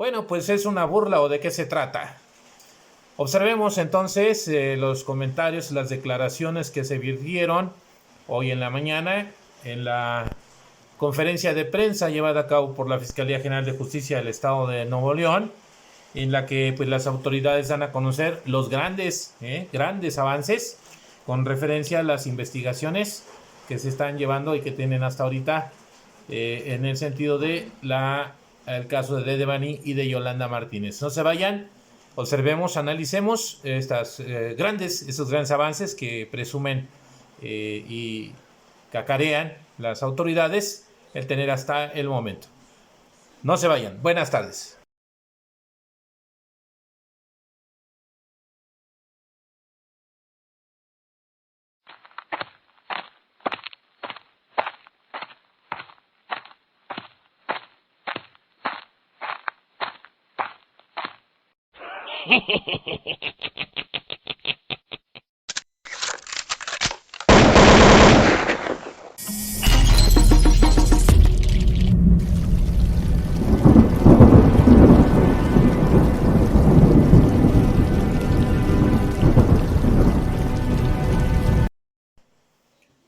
Bueno, pues es una burla o de qué se trata. Observemos entonces los comentarios, las declaraciones que se virtieron hoy en la mañana en la conferencia de prensa llevada a cabo por la Fiscalía General de Justicia del Estado de Nuevo León, en la que pues, las autoridades dan a conocer los grandes avances con referencia a las investigaciones que se están llevando y que tienen hasta ahorita en el sentido de el caso de Devani y de Yolanda Martínez. No se vayan, observemos, analicemos esos grandes avances que presumen y cacarean las autoridades el tener hasta el momento. No se vayan. Buenas tardes.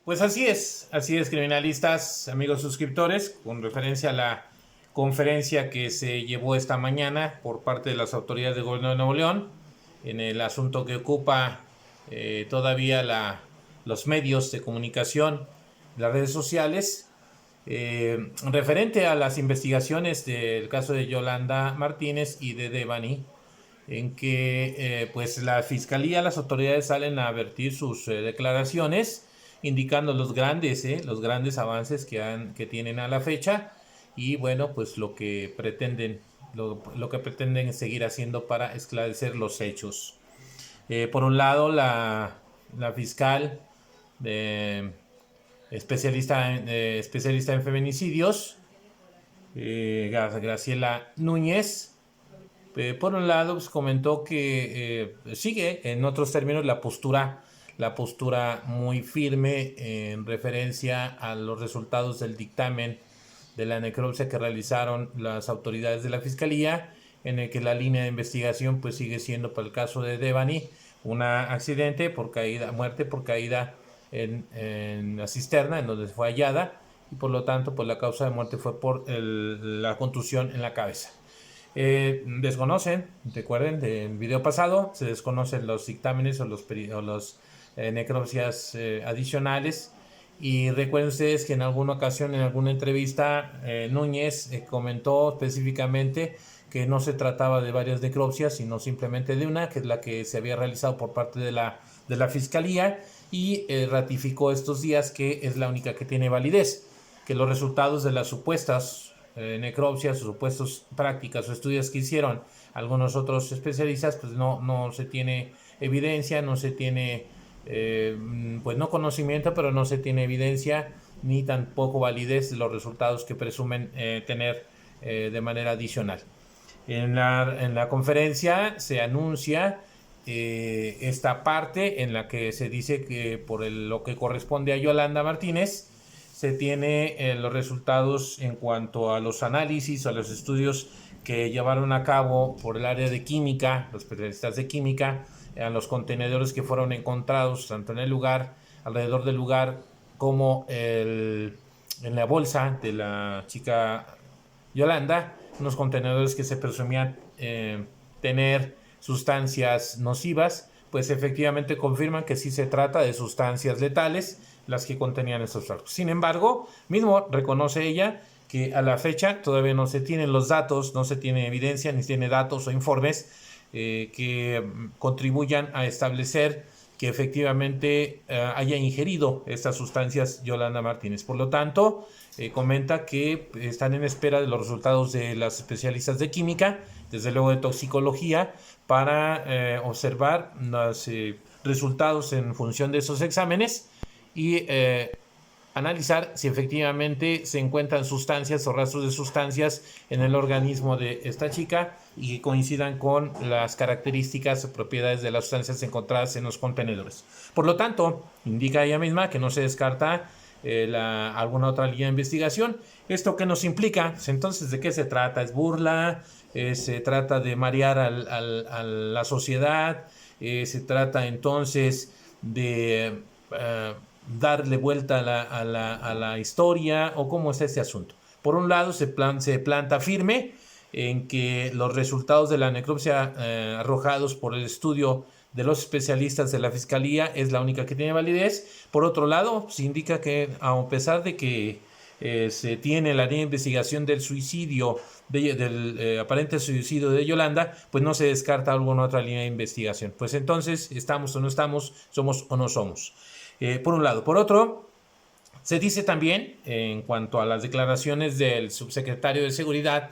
Pues así es criminalistas, amigos suscriptores, con referencia a la conferencia que se llevó esta mañana por parte de las autoridades del gobierno de Nuevo León en el asunto que ocupa todavía los medios de comunicación, las redes sociales, referente a las investigaciones del caso de Yolanda Martínez y de Devani, en que pues la fiscalía, las autoridades salen a vertir sus declaraciones indicando los grandes avances que tienen a la fecha y bueno, pues lo que pretenden seguir haciendo para esclarecer los hechos. Por un lado, la fiscal especialista en feminicidios, Graciela Núñez, por un lado, pues, comentó que sigue en otros términos la postura muy firme en referencia a los resultados del dictamen de la necropsia que realizaron las autoridades de la Fiscalía, en el que la línea de investigación pues sigue siendo para el caso de Devani un accidente muerte por caída en la cisterna en donde fue hallada, y por lo tanto pues la causa de muerte fue por la contusión en la cabeza. Desconocen, recuerden del video pasado, se desconocen los dictámenes o los necropsias adicionales, y recuerden ustedes que en alguna ocasión, en alguna entrevista, Núñez comentó específicamente que no se trataba de varias necropsias, sino simplemente de una, que es la que se había realizado por parte de la Fiscalía, y ratificó estos días que es la única que tiene validez, que los resultados de las supuestas necropsias o supuestas prácticas o estudios que hicieron algunos otros especialistas, pues no se tiene evidencia, no se tiene pues no conocimiento, pero no se tiene evidencia ni tampoco validez de los resultados que presumen tener de manera adicional. En la conferencia se anuncia esta parte en la que se dice que por lo que corresponde a Yolanda Martínez se tiene los resultados en cuanto a los análisis o a los estudios que llevaron a cabo por el área de química, los especialistas de química, a los contenedores que fueron encontrados tanto en el lugar, alrededor del lugar, como en la bolsa de la chica Yolanda, unos contenedores que se presumían tener sustancias nocivas, pues efectivamente confirman que sí se trata de sustancias letales las que contenían estos frascos. Sin embargo, mismo reconoce ella que a la fecha todavía no se tienen los datos, no se tiene evidencia, ni se tiene datos o informes que contribuyan a establecer que efectivamente haya ingerido estas sustancias Yolanda Martínez. Por lo tanto, comenta que están en espera de los resultados de las especialistas de química, desde luego de toxicología, para observar los resultados en función de esos exámenes y analizar si efectivamente se encuentran sustancias o rastros de sustancias en el organismo de esta chica y que coincidan con las características o propiedades de las sustancias encontradas en los contenedores. Por lo tanto, indica ella misma que no se descarta alguna otra línea de investigación. ¿Esto qué nos implica? Entonces, ¿de qué se trata? ¿Es burla? ¿Se trata de marear a la sociedad? ¿Se trata entonces de darle vuelta a la historia? ¿O cómo es este asunto? Por un lado, se planta firme en que los resultados de la necropsia arrojados por el estudio de los especialistas de la Fiscalía es la única que tiene validez. Por otro lado, se indica que a pesar de que se tiene la línea de investigación del suicidio, del aparente suicidio de Yolanda, pues no se descarta alguna otra línea de investigación. Pues entonces, estamos o no estamos, somos o no somos. Por un lado. Por otro, se dice también, en cuanto a las declaraciones del subsecretario de Seguridad,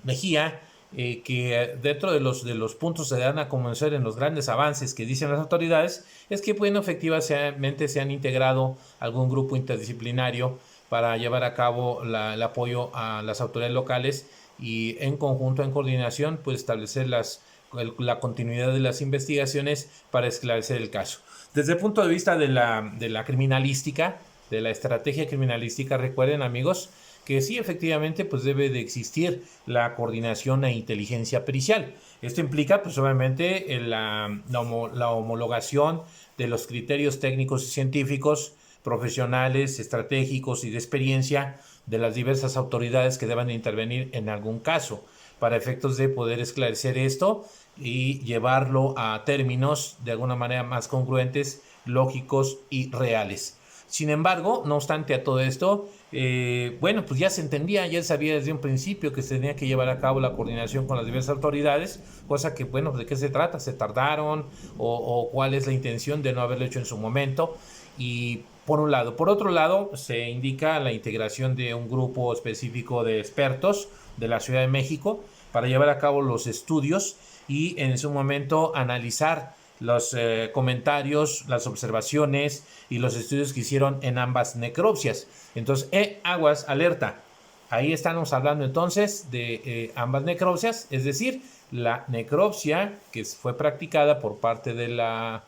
Mejía, que dentro de los puntos se dan a conocer en los grandes avances que dicen las autoridades, es que bueno, efectivamente se han integrado algún grupo interdisciplinario para llevar a cabo el apoyo a las autoridades locales y en conjunto, en coordinación, pues establecer la continuidad de las investigaciones para esclarecer el caso. Desde el punto de vista de la criminalística, de la estrategia criminalística, recuerden, amigos, que sí, efectivamente, pues debe de existir la coordinación e inteligencia pericial. Esto implica, pues obviamente, la homologación de los criterios técnicos y científicos, profesionales, estratégicos y de experiencia de las diversas autoridades que deban de intervenir en algún caso, para efectos de poder esclarecer esto y llevarlo a términos de alguna manera más congruentes, lógicos y reales. Sin embargo, no obstante a todo esto, bueno, pues ya se entendía, ya se sabía desde un principio que se tenía que llevar a cabo la coordinación con las diversas autoridades, cosa que, bueno, ¿de qué se trata? ¿Se tardaron? ¿O cuál es la intención de no haberlo hecho en su momento? Y por un lado. Por otro lado, se indica la integración de un grupo específico de expertos de la Ciudad de México para llevar a cabo los estudios y en su momento analizar los comentarios, las observaciones y los estudios que hicieron en ambas necropsias. Entonces, aguas, alerta. Ahí estamos hablando entonces de ambas necropsias, es decir, la necropsia que fue practicada por parte de la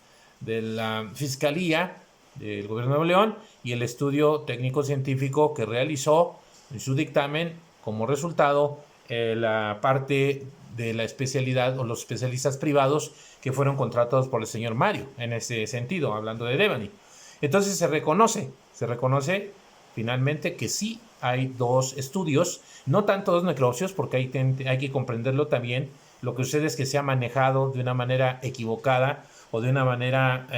Fiscalía del Gobierno de Nuevo León y el estudio técnico-científico que realizó en su dictamen como resultado la parte de la especialidad o los especialistas privados que fueron contratados por el señor Mario, en ese sentido, hablando de Devani. Entonces se reconoce finalmente que sí hay dos estudios, no tanto dos necropsios, porque hay que comprenderlo también. Lo que sucede es que se ha manejado de una manera equivocada o de una manera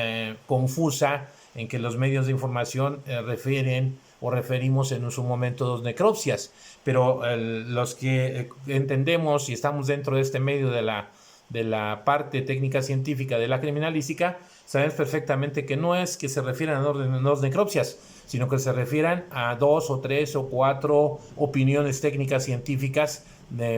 confusa, en que los medios de información refieren o referimos en su momento dos necropsias, pero los que entendemos y estamos dentro de este medio de la parte técnica científica de la criminalística, sabemos perfectamente que no es que se refieran a dos necropsias, sino que se refieran a 2 o 3 o 4 opiniones técnicas científicas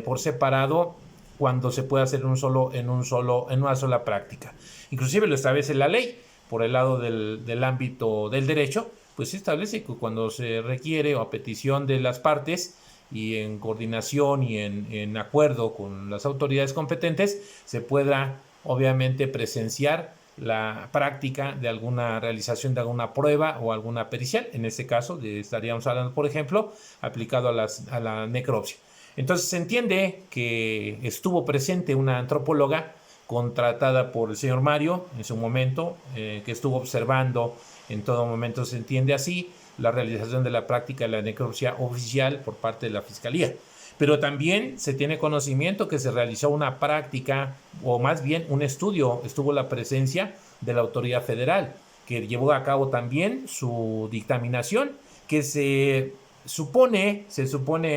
por separado, cuando se puede hacer en una sola práctica. Inclusive lo establece la ley. Por el lado del ámbito del derecho, pues se establece que cuando se requiere o a petición de las partes y en coordinación y en acuerdo con las autoridades competentes, se pueda obviamente presenciar la práctica de alguna realización de alguna prueba o alguna pericial. En este caso estaríamos hablando, por ejemplo, aplicado a la necropsia. Entonces se entiende que estuvo presente una antropóloga contratada por el señor Mario en su momento, que estuvo observando en todo momento, se entiende así, la realización de la práctica de la necropsia oficial por parte de la Fiscalía. Pero también se tiene conocimiento que se realizó una práctica, o más bien un estudio, estuvo la presencia de la autoridad federal, que llevó a cabo también su dictaminación, que se supone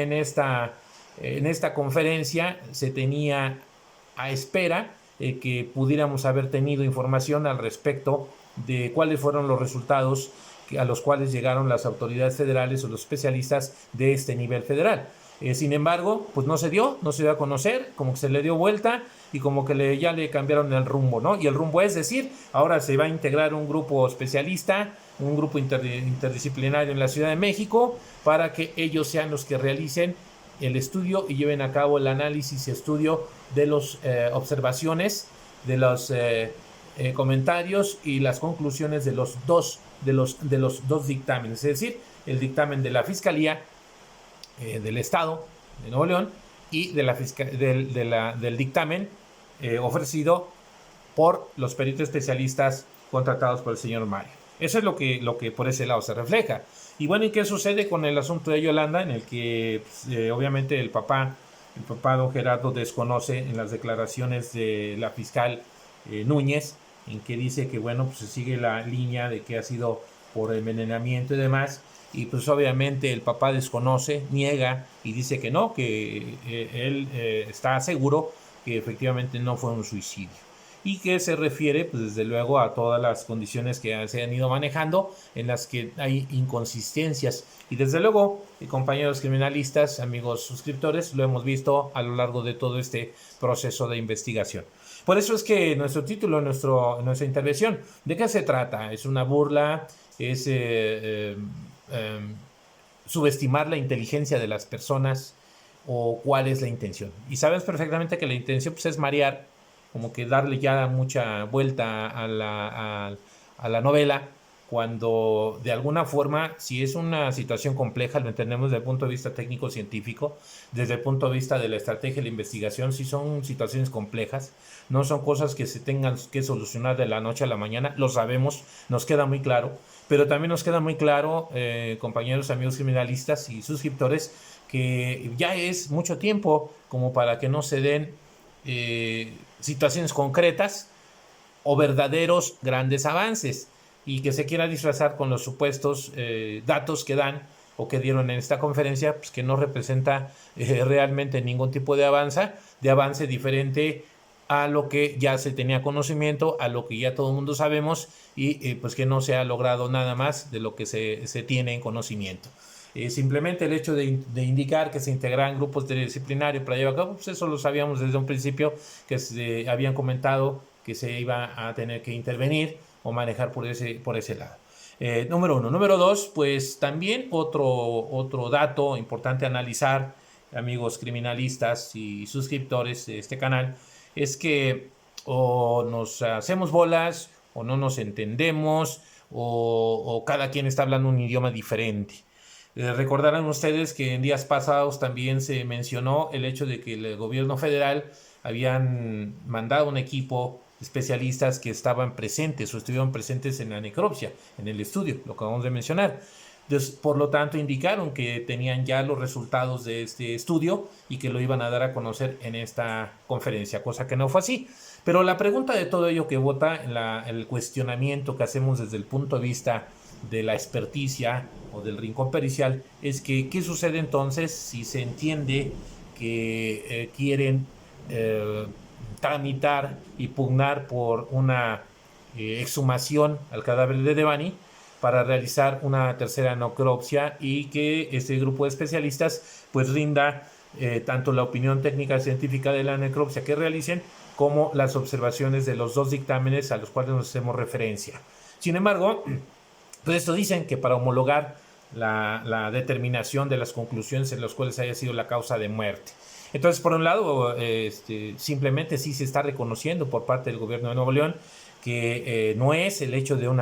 en esta conferencia se tenía a espera que pudiéramos haber tenido información al respecto de cuáles fueron los resultados a los cuales llegaron las autoridades federales o los especialistas de este nivel federal. Sin embargo, pues no se dio a conocer, como que se le dio vuelta y como que ya le cambiaron el rumbo, ¿no? Y el rumbo es decir, ahora se va a integrar un grupo especialista, un grupo interdisciplinario en la Ciudad de México, para que ellos sean los que realicen el estudio y lleven a cabo el análisis y estudio de las observaciones, de los comentarios y las conclusiones de los dos dictámenes, es decir, el dictamen de la Fiscalía del Estado de Nuevo León y del dictamen ofrecido por los peritos especialistas contratados por el señor Mario. Eso es lo que por ese lado se refleja. Y bueno, ¿y qué sucede con el asunto de Yolanda? En el que obviamente el papá don Gerardo desconoce en las declaraciones de la fiscal Núñez, en que dice que bueno, pues se sigue la línea de que ha sido por envenenamiento y demás, y pues obviamente el papá desconoce, niega y dice que no, que él está seguro que efectivamente no fue un suicidio, y que se refiere pues desde luego a todas las condiciones que se han ido manejando en las que hay inconsistencias, y desde luego compañeros criminalistas, amigos suscriptores, lo hemos visto a lo largo de todo este proceso de investigación. Por eso es que nuestro título, nuestra intervención, ¿de qué se trata? ¿Es una burla? ¿Es subestimar la inteligencia de las personas? ¿O cuál es la intención? Y sabes perfectamente que la intención pues, es marear, como que darle ya mucha vuelta a la novela, cuando de alguna forma, si es una situación compleja, lo entendemos desde el punto de vista técnico-científico, desde el punto de vista de la estrategia de la investigación, si son situaciones complejas, no son cosas que se tengan que solucionar de la noche a la mañana, lo sabemos, nos queda muy claro, pero también nos queda muy claro, compañeros, amigos criminalistas y suscriptores, que ya es mucho tiempo como para que no se den situaciones concretas o verdaderos grandes avances, y que se quiera disfrazar con los supuestos datos que dan o que dieron en esta conferencia, pues que no representa realmente ningún tipo de avance diferente a lo que ya se tenía conocimiento, a lo que ya todo el mundo sabemos, y pues que no se ha logrado nada más de lo que se tiene en conocimiento. Simplemente el hecho de indicar que se integraran grupos disciplinarios para llevar a cabo, pues eso lo sabíamos desde un principio, que se habían comentado que se iba a tener que intervenir o manejar por ese lado. Número uno. Número dos, pues también otro dato importante a analizar, amigos criminalistas y suscriptores de este canal, es que o nos hacemos bolas o no nos entendemos, o cada quien está hablando un idioma diferente. Recordarán ustedes que en días pasados también se mencionó el hecho de que el gobierno federal habían mandado un equipo de especialistas que estaban presentes o estuvieron presentes en la necropsia, en el estudio, lo acabamos de mencionar. Entonces, por lo tanto, indicaron que tenían ya los resultados de este estudio y que lo iban a dar a conocer en esta conferencia, cosa que no fue así. Pero la pregunta de todo ello que vota, el cuestionamiento que hacemos desde el punto de vista de la experticia o del rincón pericial, es que ¿qué sucede entonces si se entiende que quieren tramitar y pugnar por una exhumación al cadáver de Devani para realizar una tercera necropsia, y que este grupo de especialistas pues rinda tanto la opinión técnica científica de la necropsia que realicen, como las observaciones de los dos dictámenes a los cuales nos hacemos referencia? Sin embargo, pues esto dicen que para homologar la determinación de las conclusiones en las cuales haya sido la causa de muerte. Entonces, por un lado, simplemente sí se está reconociendo por parte del gobierno de Nuevo León que no es el hecho de un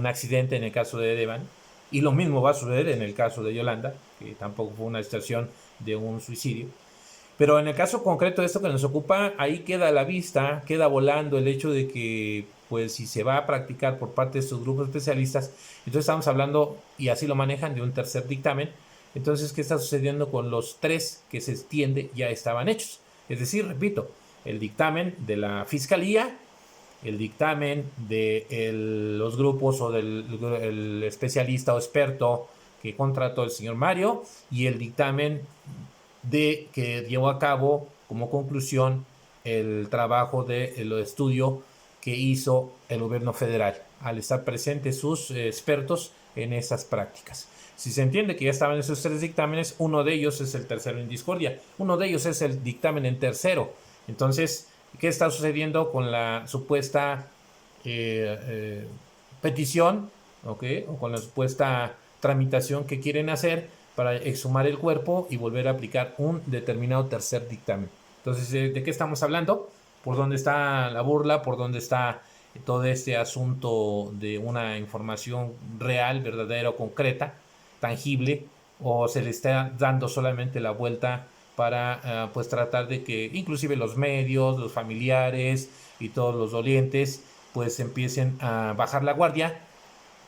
accidente en el caso de Devani, y lo mismo va a suceder en el caso de Yolanda, que tampoco fue una situación de un suicidio. Pero en el caso concreto de esto que nos ocupa, ahí queda a la vista, queda volando el hecho de que, pues, si se va a practicar por parte de estos grupos especialistas, entonces estamos hablando, y así lo manejan, de un tercer dictamen. Entonces, ¿qué está sucediendo con los tres que se extiende ya estaban hechos? Es decir, repito, el dictamen de la Fiscalía, el dictamen de los grupos o del especialista o experto que contrató el señor Mario, y el dictamen que llevó a cabo como conclusión el trabajo el estudio que hizo el gobierno federal, al estar presentes sus expertos en esas prácticas. Si se entiende que ya estaban esos tres dictámenes, uno de ellos es el tercero en discordia, uno de ellos es el dictamen en tercero. Entonces, ¿qué está sucediendo con la supuesta petición, ¿okay? O con la supuesta tramitación que quieren hacer para exhumar el cuerpo y volver a aplicar un determinado tercer dictamen? Entonces, ¿de qué estamos hablando? por dónde está la burla, por dónde está todo este asunto de una información real, verdadera o concreta, tangible, o se le está dando solamente la vuelta para pues tratar de que inclusive los medios, los familiares y todos los dolientes pues empiecen a bajar la guardia,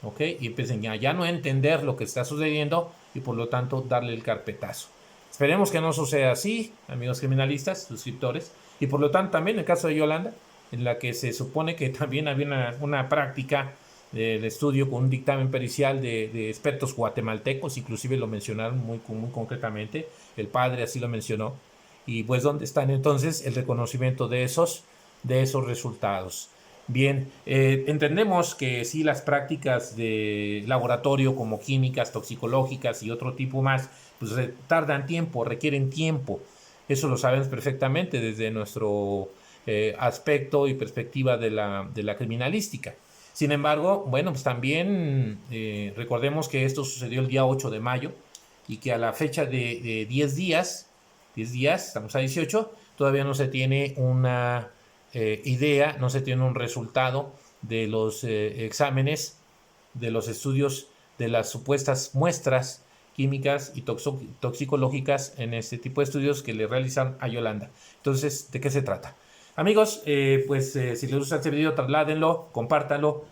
¿ok? Y empiecen ya no a entender lo que está sucediendo y por lo tanto darle el carpetazo. Esperemos que no suceda así, amigos criminalistas, suscriptores, y por lo tanto también el caso de Yolanda, en la que se supone que también había una práctica del estudio con un dictamen pericial de expertos guatemaltecos, inclusive lo mencionaron muy concretamente, el padre así lo mencionó, y pues dónde están entonces el reconocimiento de esos resultados. Bien, entendemos que sí las prácticas de laboratorio como químicas, toxicológicas y otro tipo más, pues tardan tiempo, requieren tiempo. Eso lo sabemos perfectamente desde nuestro aspecto y perspectiva de la criminalística. Sin embargo, bueno, pues también recordemos que esto sucedió el día 8 de mayo y que a la fecha de 10 días, estamos a 18, todavía no se tiene una idea, no se tiene un resultado de los exámenes, de los estudios, de las supuestas muestras químicas y toxicológicas en este tipo de estudios que le realizan a Yolanda. Entonces, ¿de qué se trata? Amigos, si les gusta este video, trasládenlo, compártanlo,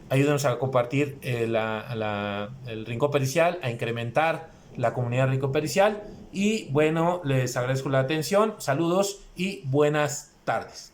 ayúdenos a compartir el Rincón Pericial, a incrementar la comunidad Rincón Pericial. Y bueno, les agradezco la atención, saludos y buenas tardes.